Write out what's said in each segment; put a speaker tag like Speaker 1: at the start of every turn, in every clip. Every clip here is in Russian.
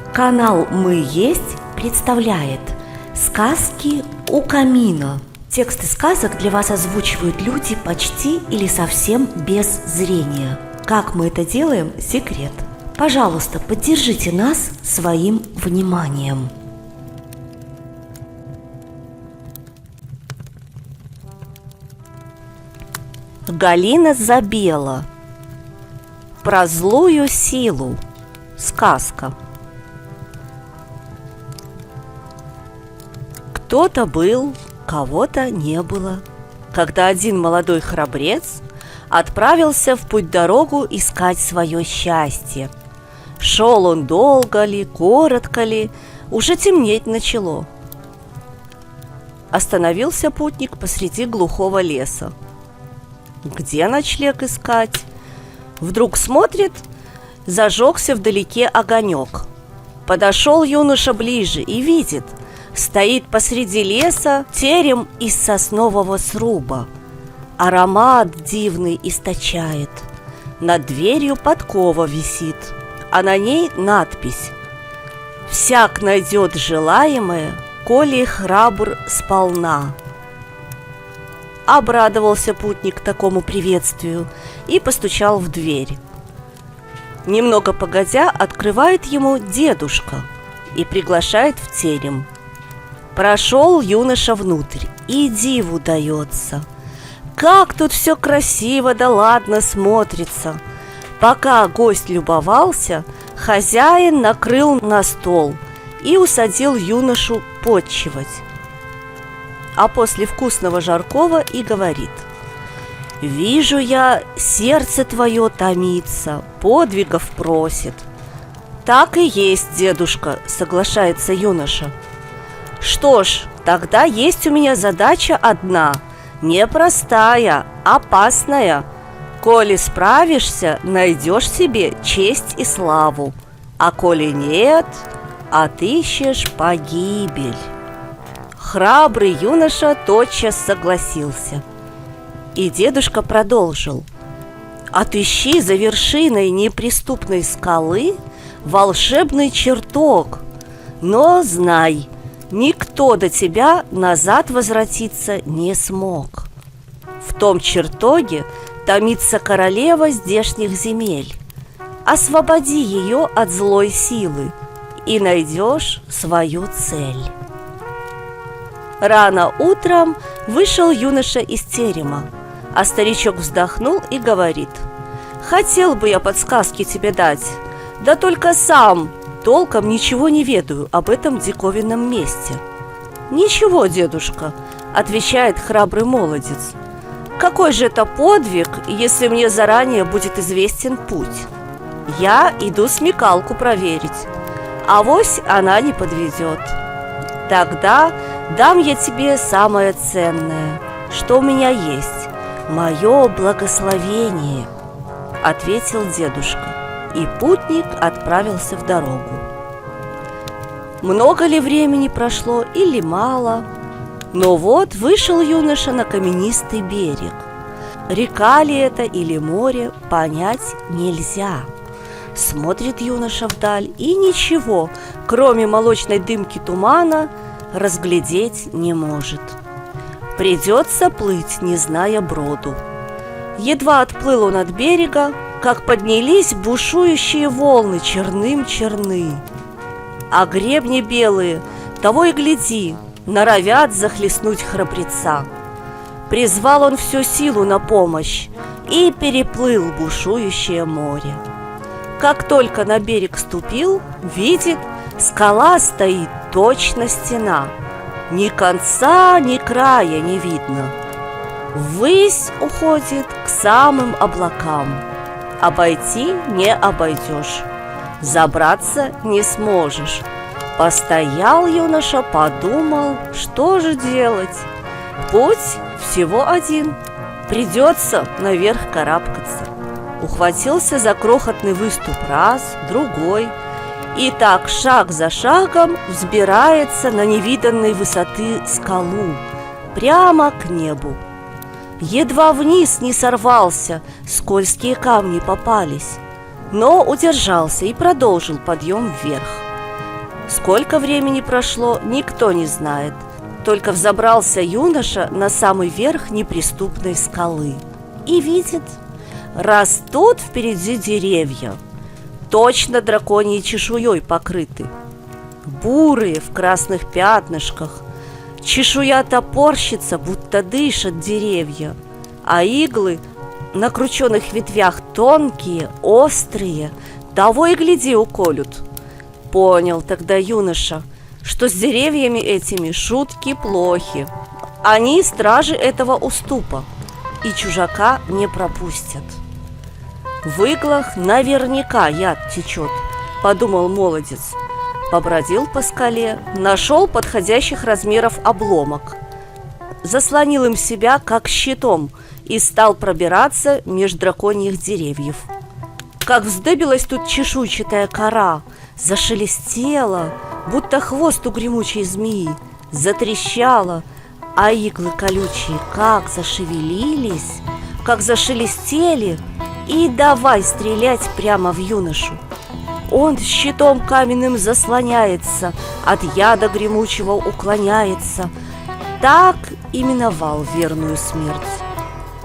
Speaker 1: Канал «Мы есть» представляет «Сказки у камина». Тексты сказок для вас озвучивают люди почти или совсем без зрения. Как мы это делаем – секрет. Пожалуйста, поддержите нас своим вниманием. Галина Забела. Про злую силу. Сказка. Кто-то был, кого-то не было, когда один молодой храбрец отправился в путь-дорогу искать свое счастье. Шел он долго ли, коротко ли, уже темнеть начало. Остановился путник посреди глухого леса. Где ночлег искать? Вдруг смотрит, зажегся вдалеке огонек. Подошел юноша ближе и видит, стоит посреди леса терем из соснового сруба. Аромат дивный источает. Над дверью подкова висит, а на ней надпись: «Всяк найдет желаемое, коли храбр сполна». Обрадовался путник такому приветствию и постучал в дверь. Немного погодя, открывает ему дедушка и приглашает в терем. Прошел юноша внутрь, и диву дается. Как тут все красиво да ладно смотрится. Пока гость любовался, хозяин накрыл на стол и усадил юношу потчевать. А после вкусного жаркого и говорит: «Вижу я, сердце твое томится, подвигов просит». «Так и есть, дедушка», — соглашается юноша. «Что ж, тогда есть у меня задача одна, непростая, опасная. Коли справишься, найдешь себе честь и славу, а коли нет, отыщешь погибель». Храбрый юноша тотчас согласился. И дедушка продолжил: «Отыщи за вершиной неприступной скалы волшебный чертог, но знай, никто до тебя назад возвратиться не смог. В том чертоге томится королева здешних земель. Освободи ее от злой силы, и найдешь свою цель». Рано утром вышел юноша из терема, а старичок вздохнул и говорит: «Хотел бы я подсказки тебе дать, да только сам толком ничего не ведаю об этом диковинном месте». «Ничего, дедушка», — отвечает храбрый молодец, «какой же это подвиг, если мне заранее будет известен путь? Я иду смекалку проверить, авось она не подведет. Тогда дам я тебе самое ценное, что у меня есть, мое благословение», — ответил дедушка, и путник отправился в дорогу. Много ли времени прошло или мало, но вот вышел юноша на каменистый берег. Река ли это или море, понять нельзя. Смотрит юноша вдаль и ничего, кроме молочной дымки тумана, разглядеть не может. Придется плыть, не зная броду. Едва отплыл он от берега, как поднялись бушующие волны черным-черны. А гребни белые, того и гляди, норовят захлестнуть храбреца. Призвал он всю силу на помощь и переплыл бушующее море. Как только на берег ступил, видит, скала стоит точно стена. Ни конца, ни края не видно. Ввысь уходит к самым облакам. Обойти не обойдешь, забраться не сможешь. Постоял юноша, подумал, что же делать. Путь всего один, придется наверх карабкаться. Ухватился за крохотный выступ раз, другой, и так шаг за шагом взбирается на невиданной высоты скалу, прямо к небу. Едва вниз не сорвался, скользкие камни попались, но удержался и продолжил подъем вверх. Сколько времени прошло, никто не знает. Только взобрался юноша на самый верх неприступной скалы и видит, растут впереди деревья, точно драконьей чешуей покрыты, бурые в красных пятнышках. Чешуя топорщится, будто дышат деревья, а иглы на крученных ветвях тонкие, острые, того и гляди уколют. Понял тогда юноша, что с деревьями этими шутки плохи. Они стражи этого уступа, и чужака не пропустят. В иглах наверняка яд течет, подумал молодец. Побродил по скале, нашел подходящих размеров обломок, заслонил им себя как щитом и стал пробираться меж драконьих деревьев. Как вздыбилась тут чешуйчатая кора, зашелестела, будто хвост у гремучей змеи, затрещала, а иглы колючие как зашевелились, как зашелестели, и давай стрелять прямо в юношу. Он щитом каменным заслоняется, от яда гремучего уклоняется. Так и миновал верную смерть.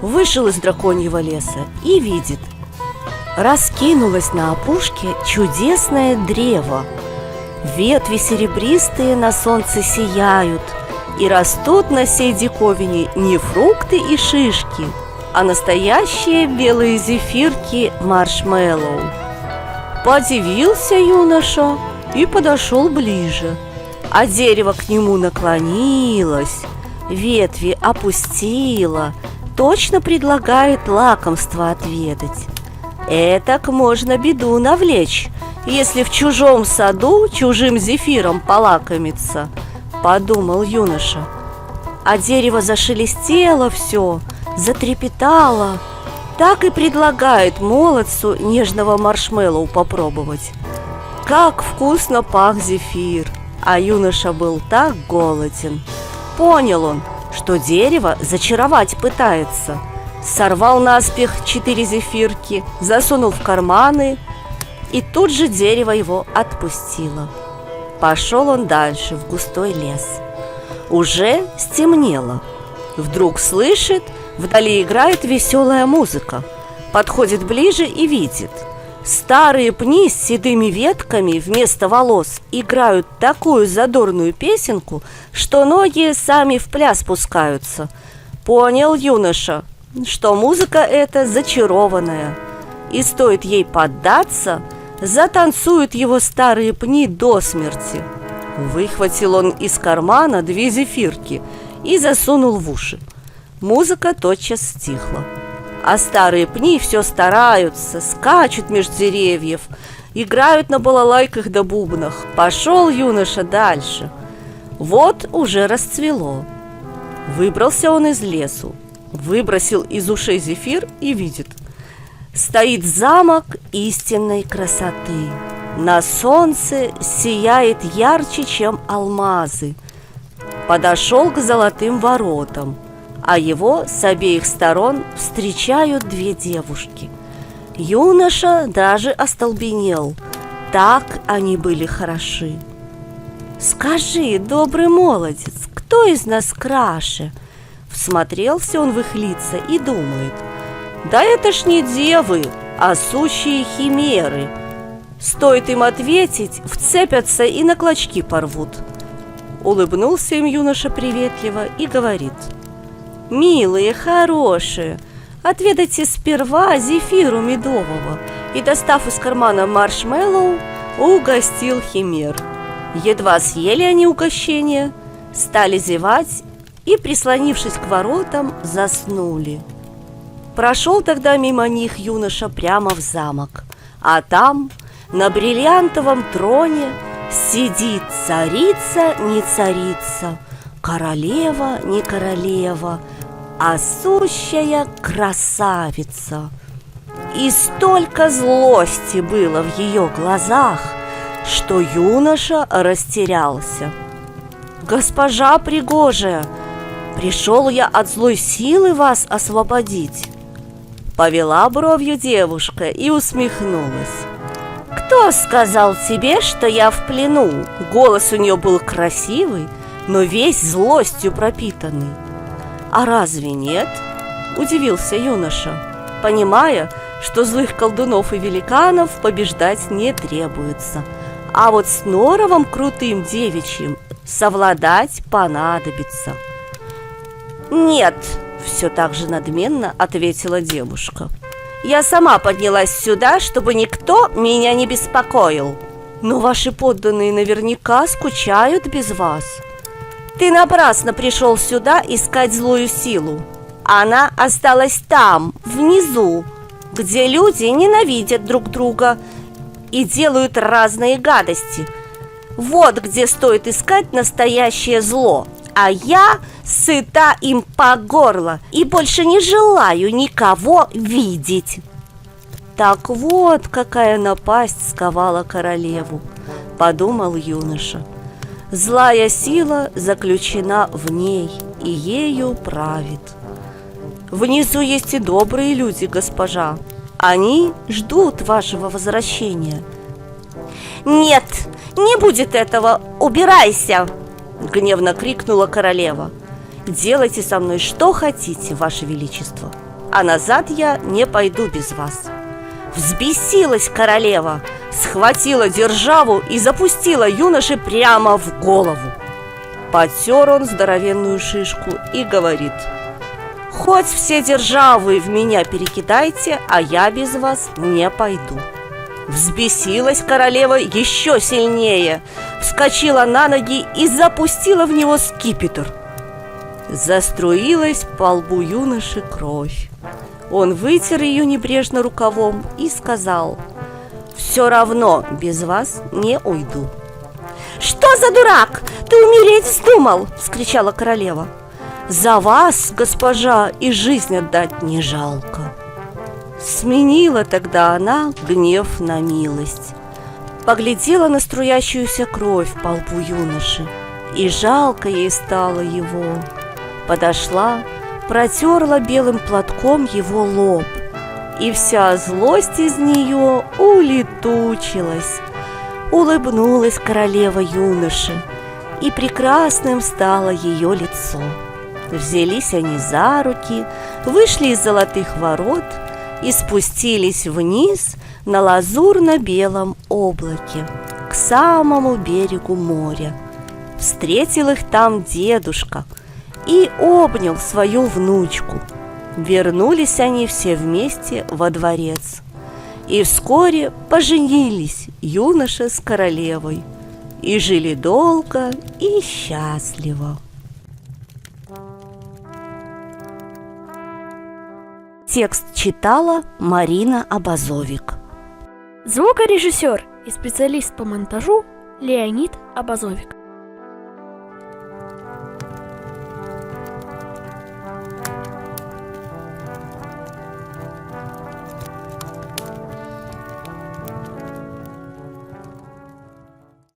Speaker 1: Вышел из драконьего леса и видит, раскинулось на опушке чудесное древо. Ветви серебристые на солнце сияют, и растут на сей диковине не фрукты и шишки, а настоящие белые зефирки маршмеллоу. Подивился юноша и подошел ближе, а дерево к нему наклонилось, ветви опустило, точно предлагает лакомство отведать. Этак можно беду навлечь, если в чужом саду чужим зефиром полакомиться, подумал юноша. А дерево зашелестело все, затрепетало, так и предлагает молодцу нежного маршмеллоу попробовать. Как вкусно пах зефир, а юноша был так голоден. Понял он, что дерево зачаровать пытается. Сорвал наспех 4 зефирки, засунул в карманы, и тут же дерево его отпустило. Пошел он дальше в густой лес. Уже стемнело. Вдруг слышит, вдали играет веселая музыка. Подходит ближе и видит. Старые пни с седыми ветками вместо волос играют такую задорную песенку, что ноги сами в пляс пускаются. Понял юноша, что музыка эта зачарованная, и стоит ей поддаться, затанцуют его старые пни до смерти. Выхватил он из кармана 2 зефирки и засунул в уши. Музыка тотчас стихла, а старые пни все стараются, скачут меж деревьев, играют на балалайках да бубнах. Пошел юноша дальше. Вот уже расцвело. Выбрался он из лесу, выбросил из ушей зефир и видит. Стоит замок истинной красоты. На солнце сияет ярче, чем алмазы. Подошел к золотым воротам, а его с обеих сторон встречают 2 девушки. Юноша даже остолбенел, так они были хороши. «Скажи, добрый молодец, кто из нас краше?» Всмотрелся он в их лица и думает: да это ж не девы, а сущие химеры. Стоит им ответить, вцепятся и на клочки порвут. Улыбнулся им юноша приветливо и говорит: «Милые, хорошие, отведайте сперва зефиру медового». И, достав из кармана маршмеллоу, угостил химер. Едва съели они угощение, стали зевать и, прислонившись к воротам, заснули. Прошел тогда мимо них юноша прямо в замок, а там на бриллиантовом троне сидит царица не царица, королева не королева, а сущая красавица. И столько злости было в ее глазах, что юноша растерялся. «Госпожа пригожая, пришел я от злой силы вас освободить». Повела бровью девушка и усмехнулась. «Кто сказал тебе, что я в плену?» Голос у нее был красивый, но весь злостью пропитанный. «А разве нет?» – удивился юноша, понимая, что злых колдунов и великанов побеждать не требуется, а вот с норовом крутым девичьим совладать понадобится. «Нет», – все так же надменно ответила девушка. «Я сама поднялась сюда, чтобы никто меня не беспокоил. Но ваши подданные наверняка скучают без вас. Ты напрасно пришел сюда искать злую силу. Она осталась там, внизу, где люди ненавидят друг друга и делают разные гадости. Вот где стоит искать настоящее зло. А я сыта им по горло и больше не желаю никого видеть». «Так вот, какая напасть сковала королеву», – подумал юноша. «Злая сила заключена в ней, и ею правит. Внизу есть и добрые люди, госпожа. Они ждут вашего возвращения». «Нет, не будет этого, убирайся!» – гневно крикнула королева. «Делайте со мной что хотите, ваше величество, а назад я не пойду без вас». Взбесилась королева, схватила державу и запустила юноше прямо в голову. Потер он здоровенную шишку и говорит: «Хоть все державы в меня перекидайте, а я без вас не пойду». Взбесилась королева еще сильнее, вскочила на ноги и запустила в него скипетр. Заструилась по лбу юноши кровь. Он вытер ее небрежно рукавом и сказал: «Все равно без вас не уйду». «Что за дурак? Ты умереть вздумал!» – вскричала королева. «За вас, госпожа, и жизнь отдать не жалко». Сменила тогда она гнев на милость. Поглядела на струящуюся кровь по лбу юноши, и жалко ей стало его. Подошла, протерла белым платком его лоб, и вся злость из нее улетучилась. Улыбнулась королева юноше, и прекрасным стало ее лицо. Взялись они за руки, вышли из золотых ворот и спустились вниз на лазурно-белом облаке к самому берегу моря. Встретил их там дедушка и обнял свою внучку. Вернулись они все вместе во дворец, и вскоре поженились юноша с королевой, и жили долго и счастливо. Текст читала Марина Абазовик.
Speaker 2: Звукорежиссер и специалист по монтажу Леонид Абазовик.